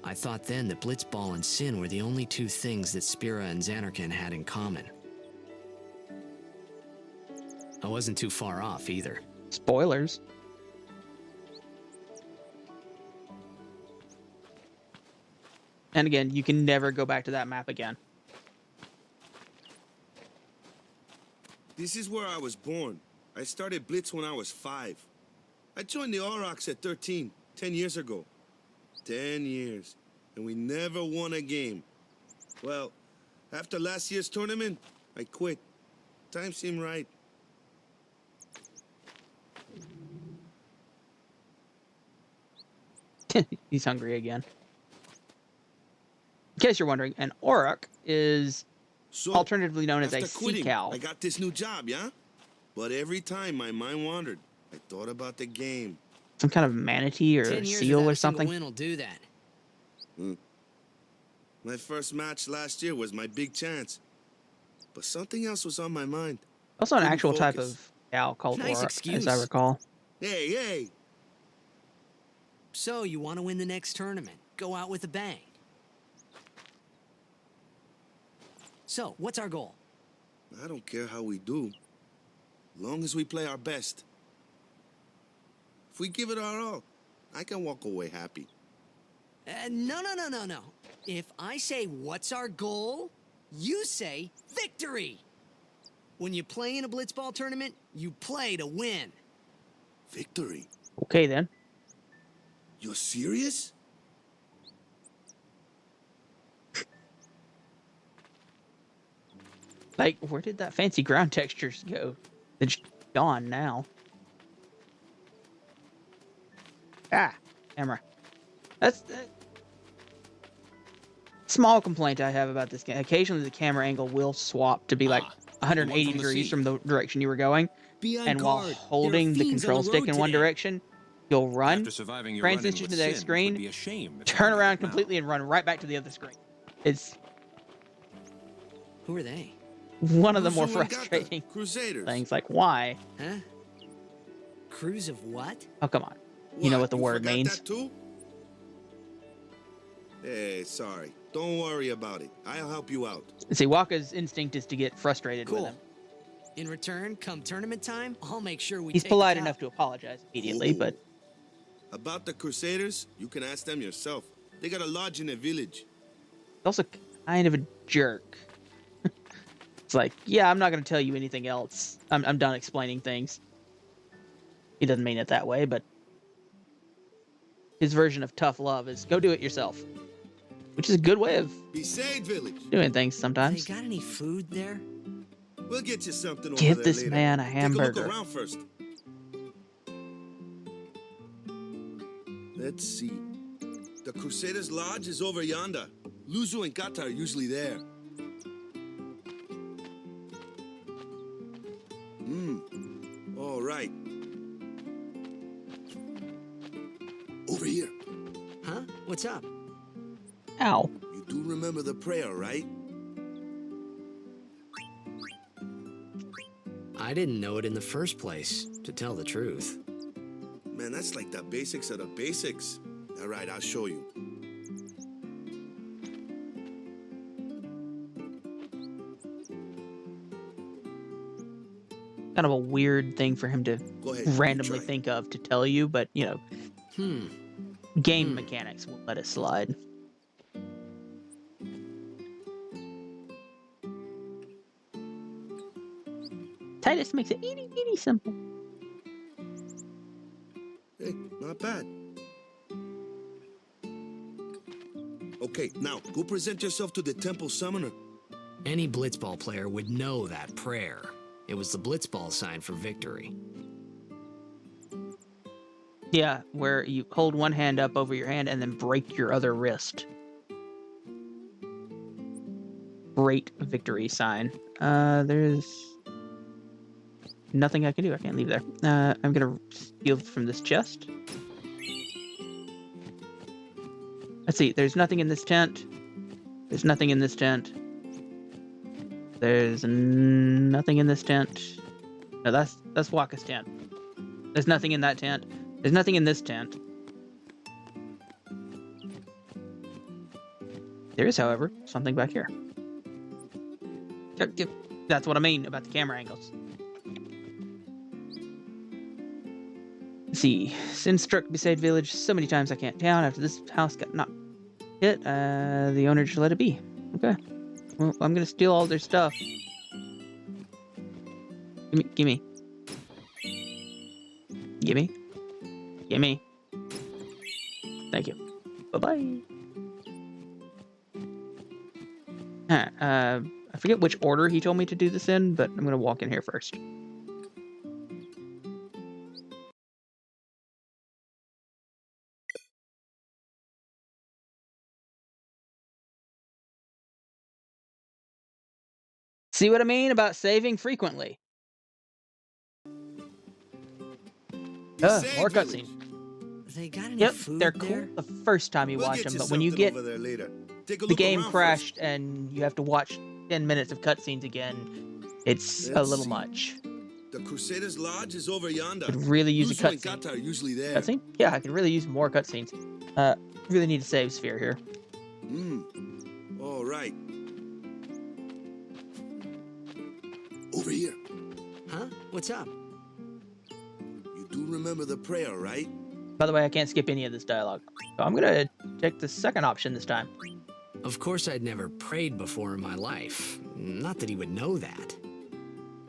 I thought then that Blitzball and Sin were the only two things that Spira and Xanarkin had in common. I wasn't too far off either. Spoilers. And again, you can never go back to that map again. This is where I was born. I started Blitz when I was 5. I joined the Aurochs at 13, 10 years ago. 10 years. And we never won a game. Well, after last year's tournament, I quit. Time seemed right. He's hungry again. In case you're wondering, an Auroch is alternatively known as a sea cow. I got this new job, yeah? But every time my mind wandered, I thought about the game. Some kind of manatee or 10 years seal without or a single something. win will do that. My first match last year was my big chance. But something else was on my mind. Also an Couldn't actual type focus. of cow called Nice Auroch, excuse. as I recall. Hey! So, you want to win the next tournament. Go out with a bang. So, what's our goal? I don't care how we do. Long as we play our best. If we give it our all, I can walk away happy. No. If I say, what's our goal? You say, victory! When you play in a Blitzball tournament, you play to win. Victory? Okay, then. You're serious? Like, where did that fancy ground textures go? They're just gone now. Ah, camera. That's small complaint I have about this game. Occasionally the camera angle will swap to be like 180 degrees from the direction you were going. And while holding the control stick in one direction, you'll run, transition to the next screen, turn around completely and run right back to the other screen. It's Who are they? one of the more Who's the frustrating Crusaders. things. Like, why? Huh? Cruise of what? Oh, come on. You know what the word forgot means. that too? Hey, sorry. Don't worry about it. I'll help you out. See, Waka's instinct is to get frustrated with Cool. him. In return, come tournament time, I'll make sure we He's take polite it out. enough to apologize immediately, but About the Crusaders, you can ask them yourself. They got a lodge in a village. he's also kind of a jerk. It's like, yeah, I'm not going to tell you anything else. I'm done explaining things. He doesn't mean it that way, but his version of tough love is go do it yourself, which is a good way of Besaid village. doing things They sometimes. got any food there? We'll get you something over Give there this later. man a Take hamburger. a look around first. Let's see. The Crusaders' lodge is over yonder. Luzu and Kata are usually there. All right. Over here. Huh? What's up? Ow. You do remember the prayer, right? I didn't know it in the first place, to tell the truth. Man, that's like the basics of the basics. All right, I'll show you. Kind of a weird thing for him to Go ahead. you randomly try. think of to tell you, but, you know, game mechanics won't let it slide. Titus makes it itty simple. Hey, not bad. Okay, now go present yourself to the temple summoner. Any Blitzball player would know that prayer. It was the Blitzball sign for victory. Yeah, where you hold one hand up over your hand and then break your other wrist. Great victory sign. There's nothing I can do. I can't leave there. I'm gonna steal from this chest. Let's see. There's nothing in this tent. There's nothing in this tent. There's nothing in this tent. No, that's Waka's tent. There's nothing in that tent. There's nothing in this tent. There is, however, something back here. That's what I mean about the camera angles. Let's see. Sin struck beside village so many times I can't count. After this house got knocked hit, the owner just let it be. Okay. Well, I'm gonna steal all their stuff. Gimme. Thank you. Bye-bye. I forget which order he told me to do this in, but I'm gonna walk in here first. See what I mean about saving frequently? More cutscenes. They got any food they're there? cool the first time you watch them, but when you get the game crashed and you have to watch 10 minutes of cutscenes again, it's a little much. The Crusaders' Lodge is over yonder. Could really use a cutscene. Are usually there. Cutscene? Yeah, I could really use more cutscenes. Really need a save sphere here. All right. Over here. Huh? What's up? You do remember the prayer, right? By the way, I can't skip any of this dialogue. So I'm gonna check the second option this time. Of course I'd never prayed before in my life. Not that he would know that.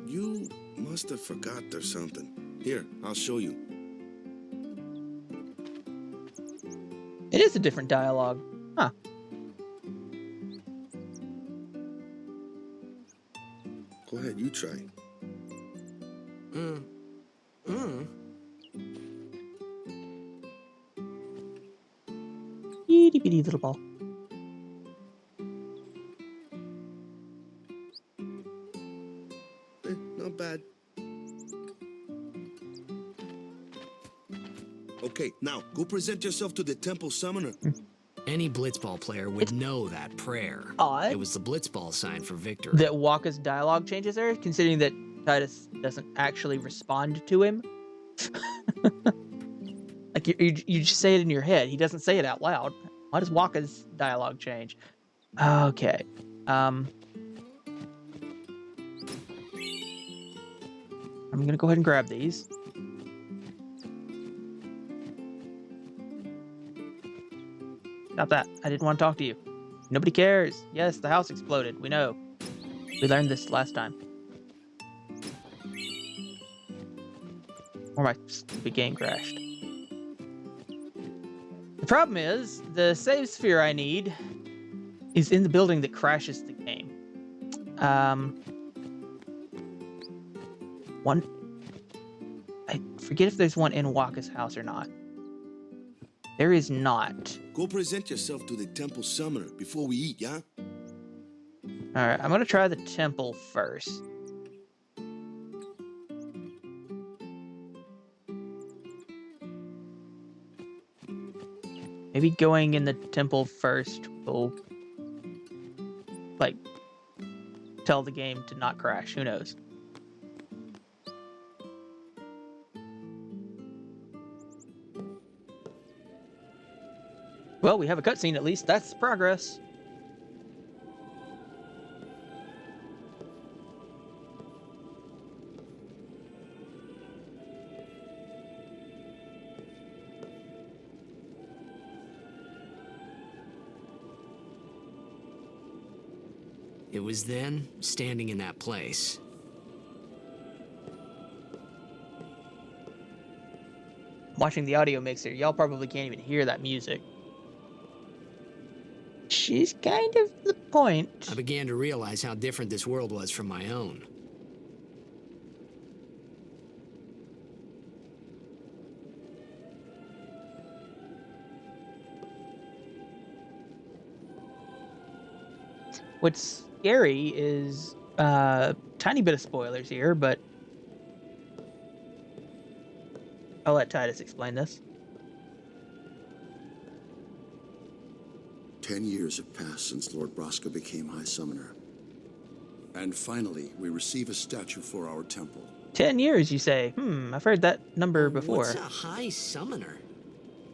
You must have forgot there's something. Here, I'll show you. It is a different dialogue. Huh. Go ahead, you try. Itty bitty little ball. Not bad. Okay, now go present yourself to the temple summoner. Any blitzball player would know that prayer. Odd. It was the blitzball sign for victory. That Wakka's dialogue changes there, considering that Titus doesn't actually respond to him. Like you just say it in your head. He doesn't say it out loud. Why does Wakka's dialogue change? Okay. I'm gonna go ahead and grab these. Stop that. I didn't want to talk to you. Nobody cares. Yes, the house exploded. We know. We learned this last time. Or my stupid game crashed. The problem is, the save sphere I need is in the building that crashes the game. I forget if there's one in Wakka's house or not. There is not. Go present yourself to the temple summoner before we eat, yeah? Alright, I'm gonna try the temple first. Maybe going in the temple first will, like, tell the game to not crash. Who knows? Well, we have a cutscene at least. That's progress. It was then, standing in that place. Watching the audio mixer, y'all probably can't even hear that music. She's kind of the point. I began to realize how different this world was from my own. What's scary is tiny bit of spoilers here, but I'll let Titus explain this. 10 years have passed since Lord Braska became High Summoner. And finally, we receive a statue for our temple. 10 years, you say? I've heard that number before. What's a High Summoner?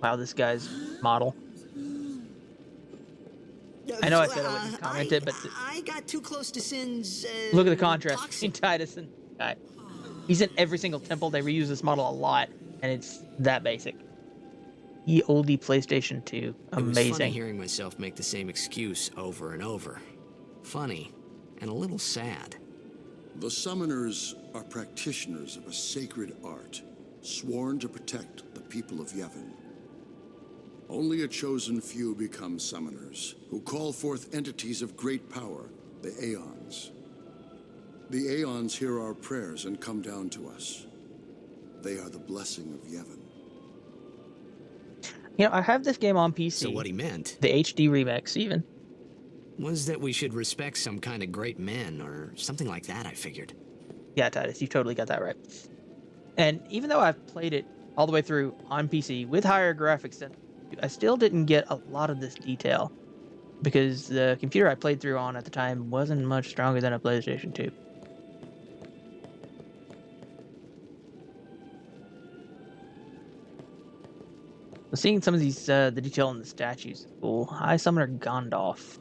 Wow, this guy's model. I know I said I wouldn't comment it, but I got too close to Sin's. look at the contrast toxin. between Titus and Guy. He's in every single temple. They reuse this model a lot, and it's that basic. Ye olde PlayStation 2. Amazing. It was funny hearing myself make the same excuse over and over. Funny, and a little sad. The summoners are practitioners of a sacred art, sworn to protect the people of Yevon. Only a chosen few become summoners, who call forth entities of great power, the Aeons. The Aeons hear our prayers and come down to us. They are the blessing of Yevon. You know, I have this game on PC. So what he meant... The HD remix, even. was that we should respect some kind of great men, or something like that, I figured. Yeah, Titus, you totally got that right. And even though I've played it all the way through on PC with higher graphics, I still didn't get a lot of this detail. Because the computer I played through on at the time wasn't much stronger than a PlayStation 2. Seeing some of these, the detail in the statues, cool. High Summoner Gandalf.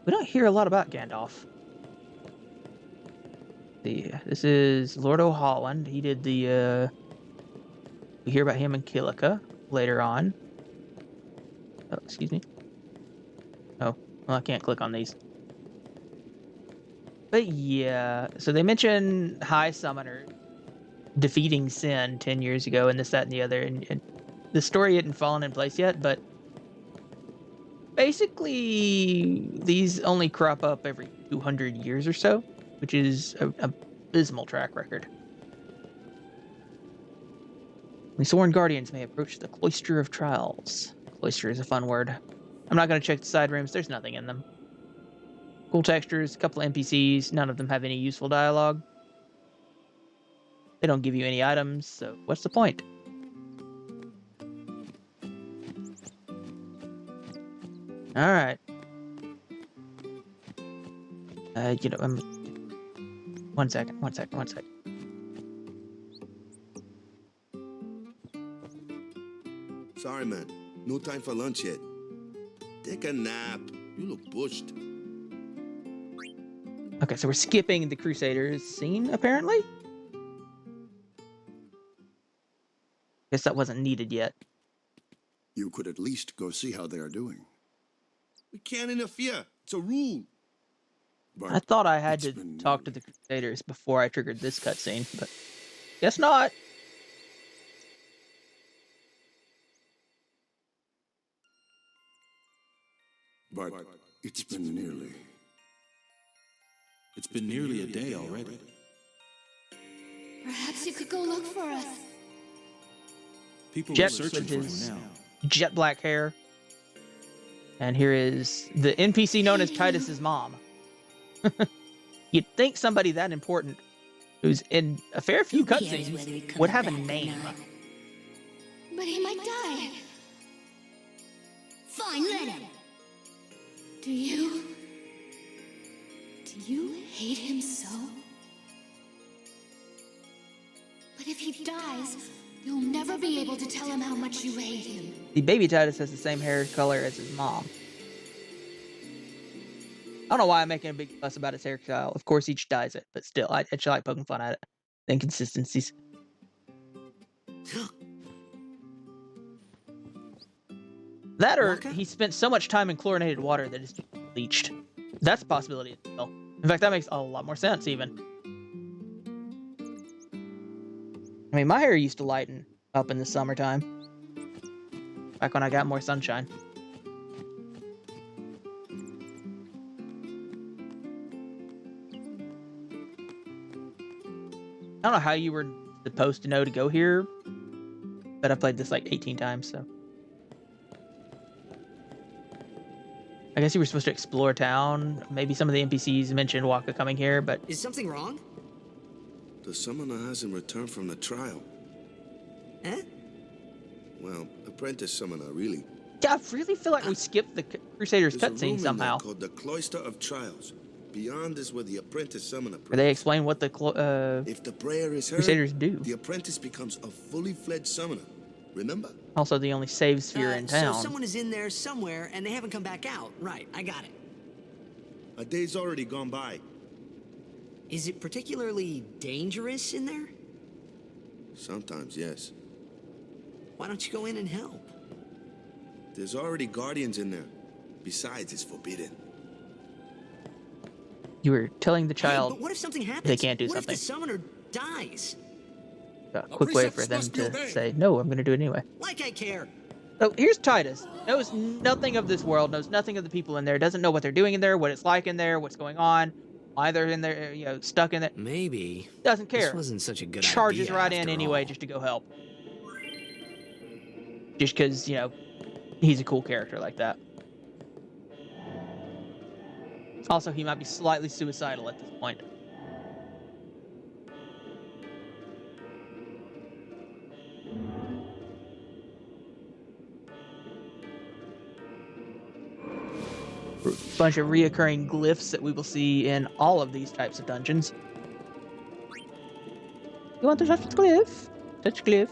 We don't hear a lot about Gandalf. This is Lord O'Holland. He did the, we hear about him in Kilika later on. Oh, excuse me. Oh, well, I can't click on these. But yeah, so they mention High Summoner defeating Sin 10 years ago and this, that, and the other, and the story hadn't fallen in place yet, but basically these only crop up every 200 years or so, which is an abysmal track record. The Sworn Guardians may approach the Cloister of Trials. Cloister is a fun word. I'm not going to check the side rooms, there's nothing in them. Cool textures, a couple of NPCs, none of them have any useful dialogue. They don't give you any items, so what's the point? Alright. You know, one second. Sorry, man. No time for lunch yet. Take a nap. You look bushed. Okay, so we're skipping the Crusaders scene, apparently? Guess that wasn't needed yet. You could at least go see how they are doing. We can't interfere. It's a rule. But I thought I had to talk to the Crusaders before I triggered this cutscene, but guess not. But it's been nearly a day already. Perhaps you could go look for us. People Jet are searching with for his him now. jet black hair. And here is the NPC known as Titus's mom. You'd think somebody that important, who's in a fair few cutscenes, would have a name. But he might die. Fine, let him. Do you hate him so? But if he dies, you'll never be able to tell him how much you hate him. The baby Titus has the same hair color as his mom. I don't know why I'm making a big fuss about his hairstyle. Of course, each dyes it, but still, I actually like poking fun at it. The inconsistencies. That or he spent so much time in chlorinated water that it's bleached. That's a possibility as well. In fact, that makes a lot more sense, even. I mean, my hair used to lighten up in the summertime. Back when I got more sunshine. I don't know how you were supposed to know to go here, but I played this like 18 times, so. I guess you were supposed to explore town. Maybe some of the NPCs mentioned Waka coming here, but... Is something wrong? The summoner hasn't returned from the trial. Eh? Well, apprentice summoner, really. Yeah, I really feel like we skipped the Crusaders There's a cutscene room in somehow. there called the Cloister of Trials. Beyond is where the apprentice summoner prays. Where they explain what the If the prayer is heard, Crusaders do. the apprentice becomes a fully fledged summoner, remember? Also, the only save sphere in town. So someone is in there somewhere, and they haven't come back out. Right, I got it. A day's already gone by. Is it particularly dangerous in there? Sometimes, yes. Why don't you go in and help? There's already guardians in there. Besides, it's forbidden. You were telling the child but what if something happens? they can't do what something. If the summoner dies? A quick way for them to say, no, I'm going to do it anyway. Like I care. So here's Titus. Knows nothing of this world, knows nothing of the people in there, doesn't know what they're doing in there, what it's like in there, what's going on, why they're in there, stuck in it. Maybe. Doesn't care. This wasn't such a good Charges idea right in after anyway all. just to go help. Just because, he's a cool character like that. Also, he might be slightly suicidal at this point. Bunch of reoccurring glyphs that we will see in all of these types of dungeons. You want to touch the glyph? Touch glyph.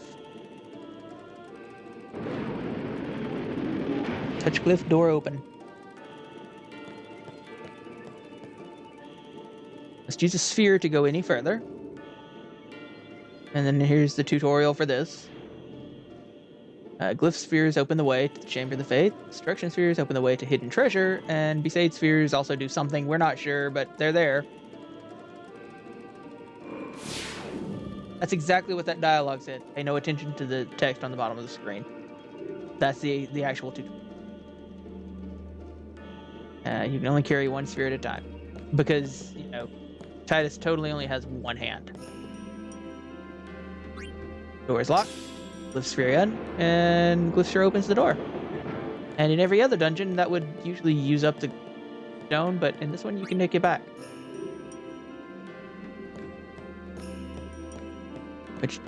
Touch glyph, door open. Let's use a sphere to go any further. And then here's the tutorial for this. Glyph spheres open the way to the Chamber of the Faith. Destruction spheres open the way to hidden treasure. And Besaid spheres also do something. We're not sure, but they're there. That's exactly what that dialogue said. Pay no attention to the text on the bottom of the screen. That's the actual tutorial. You can only carry one sphere at a time. Because, Titus totally only has one hand. Door is locked. Glyph sphere in, and Glyph sphere opens the door. And in every other dungeon, that would usually use up the stone, but in this one, you can take it back. Which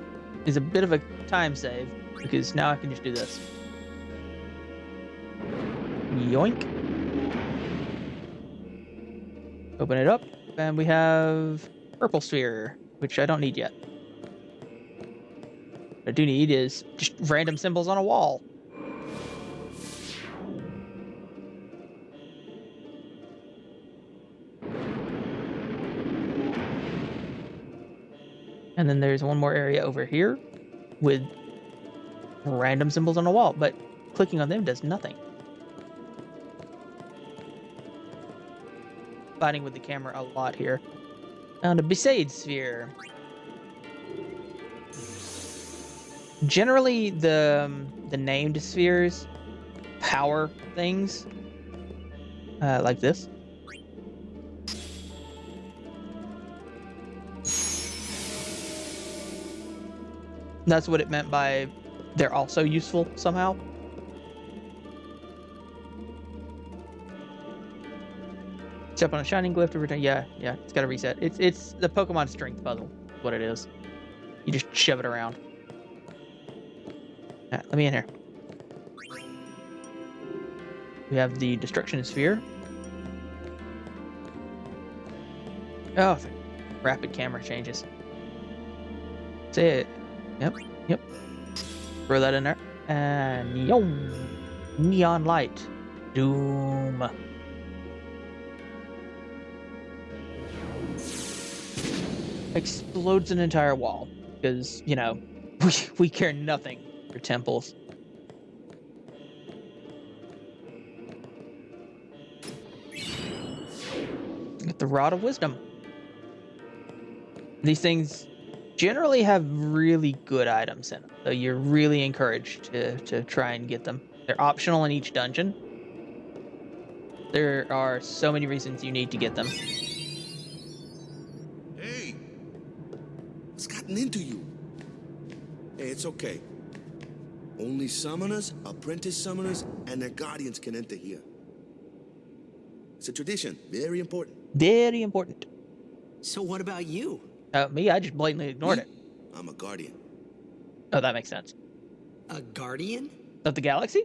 is a bit of a time save, because now I can just do this. Yoink. Open it up, and we have purple sphere, which I don't need yet. What I do need is just random symbols on a wall. And then there's one more area over here with random symbols on a wall, but clicking on them does nothing. Fighting with the camera a lot here. Found a Besaid sphere. Generally, the named spheres power things like this. That's what it meant by they're also useful somehow. Step on a shining glyph to return. Yeah, it's got to reset. It's the Pokemon strength puzzle. Is what it is. You just shove it around. Alright, let me in here. We have the destruction sphere. Oh, rapid camera changes. That's it. Yep. Throw that in there. And yum! Neon light. Doom. Explodes an entire wall. Because, we care nothing for temples. Get the Rod of Wisdom. These things generally have really good items in them, so you're really encouraged to try and get them. They're optional in each dungeon. There are so many reasons you need to get them. Hey! What's gotten into you? Hey, it's okay. Only summoners, apprentice summoners, and their guardians can enter here. It's a tradition. Very important. Very important. So what about you? Me, I just blatantly ignored it. I'm a guardian. Oh, that makes sense. A guardian? Of the galaxy?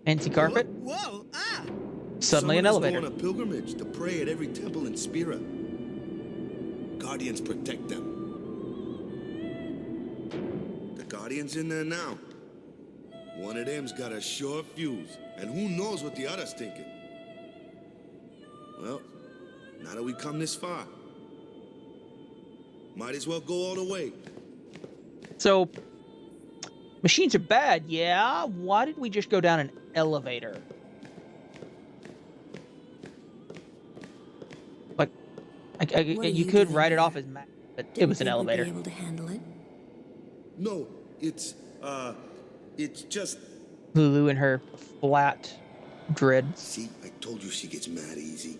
Fancy carpet? Whoa! Ah! Suddenly an Summoners elevator. go on a pilgrimage to pray at every temple in Spira. Guardians protect them. The Guardians in there now. One of them's got a sure fuse, and who knows what the other's thinking. Well, now that we come this far, might as well go all the way. So, machines are bad, yeah? Why did we just go down an elevator? Like, you could write it off as mad, but it was an elevator. Be able to handle it? No, it's just... Lulu and her flat dreads. See, I told you she gets mad easy.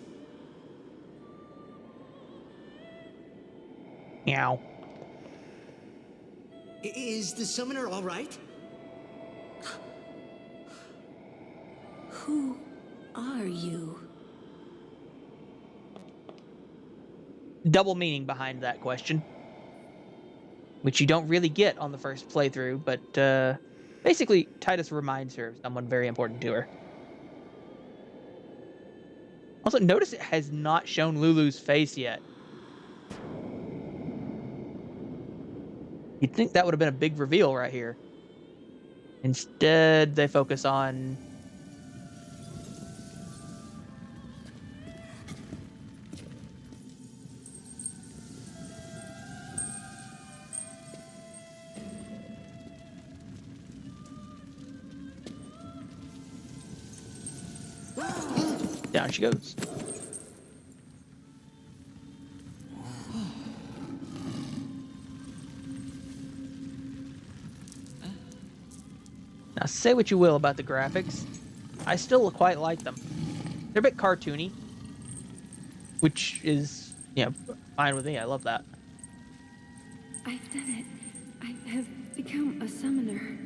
Meow. Is the summoner all right? Who are you? Double meaning behind that question, which you don't really get on the first playthrough, but basically Titus reminds her of someone very important to her. Also, notice it has not shown Lulu's face yet. You'd think that would have been a big reveal right here. Instead, they focus on... Down she goes. Now, say what you will about the graphics, I still quite like them. They're a bit cartoony, which is, fine with me. I love that. I've done it. I have become a summoner.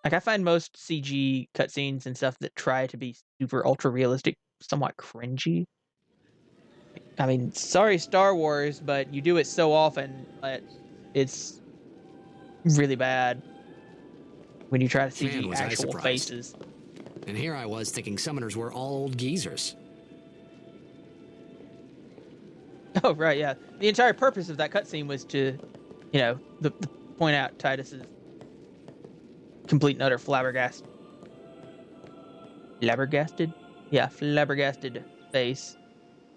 Like, I find most CG cutscenes and stuff that try to be super ultra realistic somewhat cringy. I mean, sorry Star Wars, but you do it so often that it's really bad when you try to Man, CG was I actual surprised. faces. And here I was thinking summoners were all old geezers. Oh, right, yeah. The entire purpose of that cutscene was to, the point out Titus's complete and utter flabbergasted? Yeah, flabbergasted face.